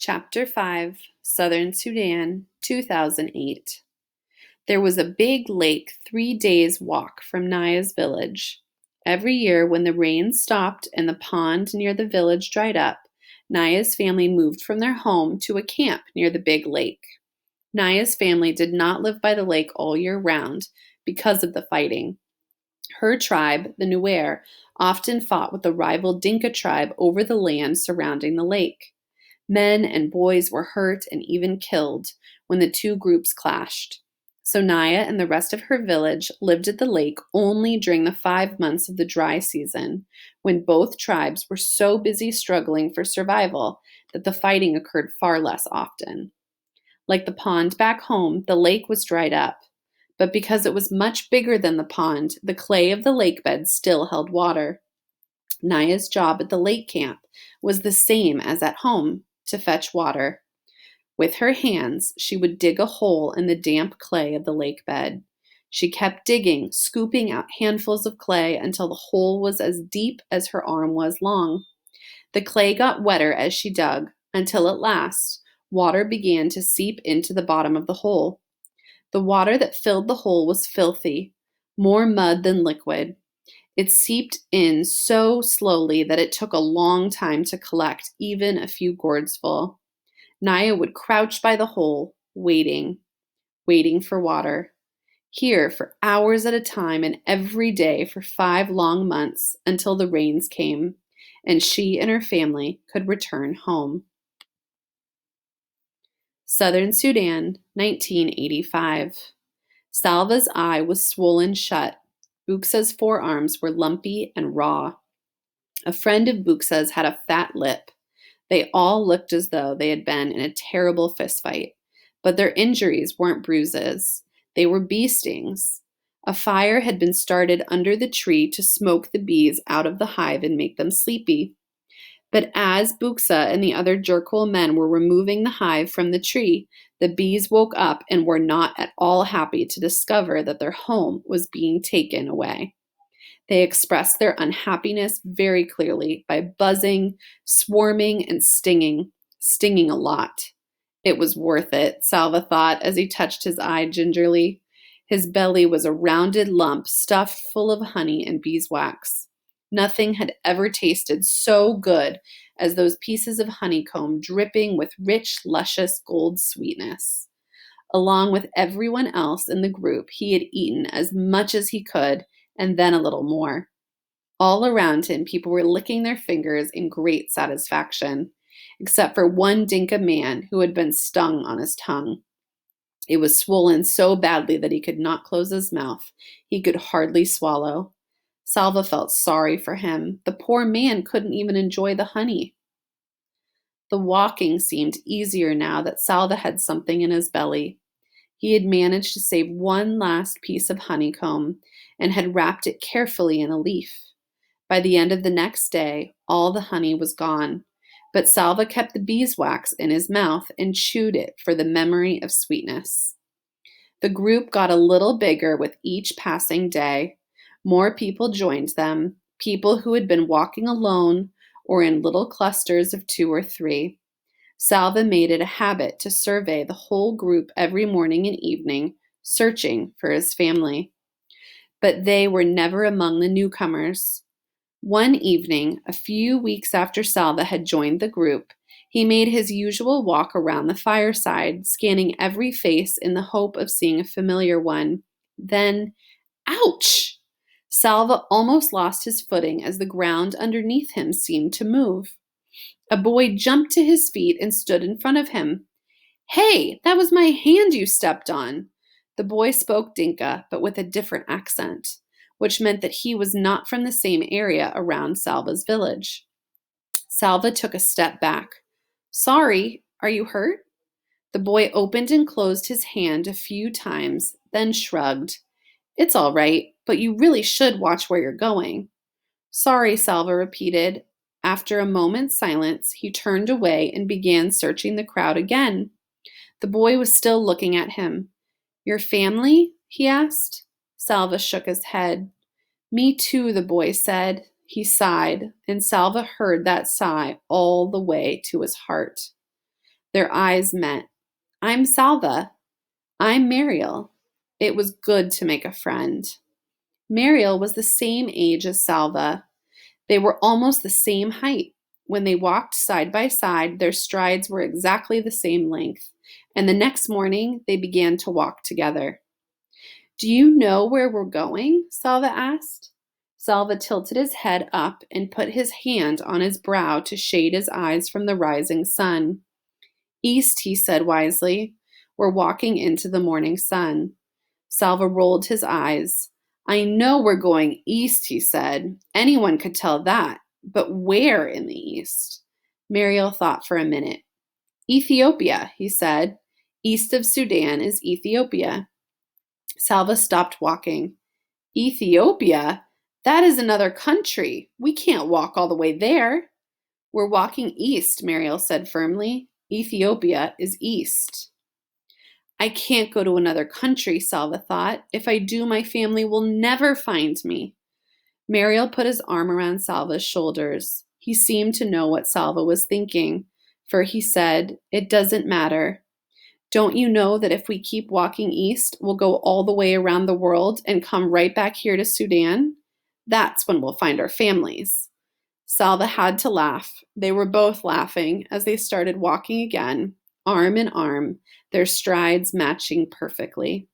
Chapter 5, Southern Sudan, 2008. There was a big lake 3 days' walk from Naya's village. Every year, when the rain stopped and the pond near the village dried up, Naya's family moved from their home to a camp near the big lake. Naya's family did not live by the lake all year round because of the fighting. Her tribe, the Nuer, often fought with the rival Dinka tribe over the land surrounding the lake. Men and boys were hurt and even killed when the two groups clashed. So Naya and the rest of her village lived at the lake only during the 5 months of the dry season, when both tribes were so busy struggling for survival that the fighting occurred far less often. Like the pond back home, the lake was dried up. But because it was much bigger than the pond, the clay of the lake bed still held water. Naya's job at the lake camp was the same as at home, to fetch water. With her hands, she would dig a hole in the damp clay of the lake bed. She kept digging, scooping out handfuls of clay until the hole was as deep as her arm was long. The clay got wetter as she dug, until at last, water began to seep into the bottom of the hole. The water that filled the hole was filthy, more mud than liquid. It seeped in so slowly that it took a long time to collect even a few gourds full. Naya would crouch by the hole, waiting for water. Here for hours at a time and every day for 5 long months until the rains came and she and her family could return home. Southern Sudan, 1985. Salva's eye was swollen shut. Buksa's forearms were lumpy and raw. A friend of Buksa's had a fat lip. They all looked as though they had been in a terrible fistfight, but their injuries weren't bruises. They were bee stings. A fire had been started under the tree to smoke the bees out of the hive and make them sleepy. But as Buksa and the other Jerkul men were removing the hive from the tree, the bees woke up and were not at all happy to discover that their home was being taken away. They expressed their unhappiness very clearly by buzzing, swarming, and stinging a lot. It was worth it, Salva thought as he touched his eye gingerly. His belly was a rounded lump stuffed full of honey and beeswax. Nothing had ever tasted so good as those pieces of honeycomb dripping with rich, luscious gold sweetness. Along with everyone else in the group, he had eaten as much as he could and then a little more. All around him, people were licking their fingers in great satisfaction, except for one Dinka man who had been stung on his tongue. It was swollen so badly that he could not close his mouth. He could hardly swallow. Salva felt sorry for him. The poor man couldn't even enjoy the honey. The walking seemed easier now that Salva had something in his belly. He had managed to save one last piece of honeycomb and had wrapped it carefully in a leaf. By the end of the next day, all the honey was gone, but Salva kept the beeswax in his mouth and chewed it for the memory of sweetness. The group got a little bigger with each passing day. More people joined them, people who had been walking alone or in little clusters of 2 or 3. Salva made it a habit to survey the whole group every morning and evening, searching for his family. But they were never among the newcomers. One evening, a few weeks after Salva had joined the group, he made his usual walk around the fireside, scanning every face in the hope of seeing a familiar one. Then, ouch! Salva almost lost his footing as the ground underneath him seemed to move. A boy jumped to his feet and stood in front of him. "Hey, that was my hand you stepped on." The boy spoke Dinka, but with a different accent, which meant that he was not from the same area around Salva's village. Salva took a step back. "Sorry, are you hurt?" The boy opened and closed his hand a few times, then shrugged. "It's all right, but you really should watch where you're going." "Sorry," Salva repeated. After a moment's silence, he turned away and began searching the crowd again. The boy was still looking at him. "Your family?" he asked. Salva shook his head. "Me too," the boy said. He sighed, and Salva heard that sigh all the way to his heart. Their eyes met. I'm Salva. I'm Mariel. It was good to make a friend. Mariel was the same age as Salva. They were almost the same height. When they walked side by side, their strides were exactly the same length, and the next morning they began to walk together. Do you know where we're going? Salva asked. Salva tilted his head up and put his hand on his brow to shade his eyes from the rising sun. East, he said wisely. We're walking into the morning sun. Salva rolled his eyes. I know we're going east, he said. Anyone could tell that. But where in the east? Mariel thought for a minute. Ethiopia, he said. East of Sudan is Ethiopia. Salva stopped walking. Ethiopia? That is another country. We can't walk all the way there. We're walking east, Mariel said firmly. Ethiopia is east. I can't go to another country, Salva thought. If I do, my family will never find me. Mariel put his arm around Salva's shoulders. He seemed to know what Salva was thinking, for he said, It doesn't matter. Don't you know that if we keep walking east, we'll go all the way around the world and come right back here to Sudan? That's when we'll find our families. Salva had to laugh. They were both laughing as they started walking again, arm in arm, their strides matching perfectly.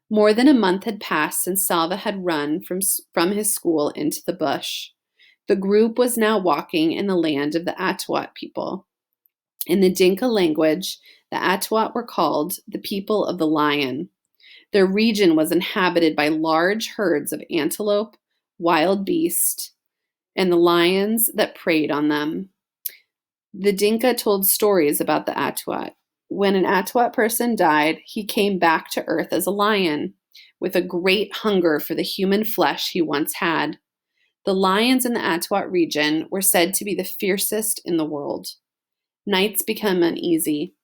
More than a month had passed since Salva had run from his school into the bush. The group was now walking in the land of the Atwat people. In the Dinka language, the Atwat were called the people of the lion. Their region was inhabited by large herds of antelope, wild beasts, and the lions that preyed on them. The Dinka told stories about the Atwat. When an Atwat person died, he came back to earth as a lion, with a great hunger for the human flesh he once had. The lions in the Atwat region were said to be the fiercest in the world. Nights became uneasy.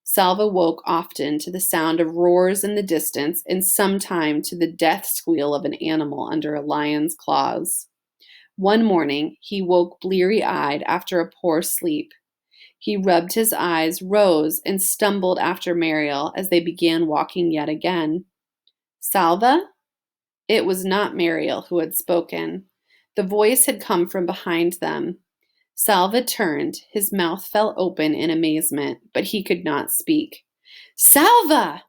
Salva woke often to the sound of roars in the distance and sometime to the death squeal of an animal under a lion's claws. One morning, he woke bleary-eyed after a poor sleep. He rubbed his eyes, rose, and stumbled after Mariel as they began walking yet again. Salva? It was not Mariel who had spoken. The voice had come from behind them. Salva turned. His mouth fell open in amazement, but he could not speak. Salva!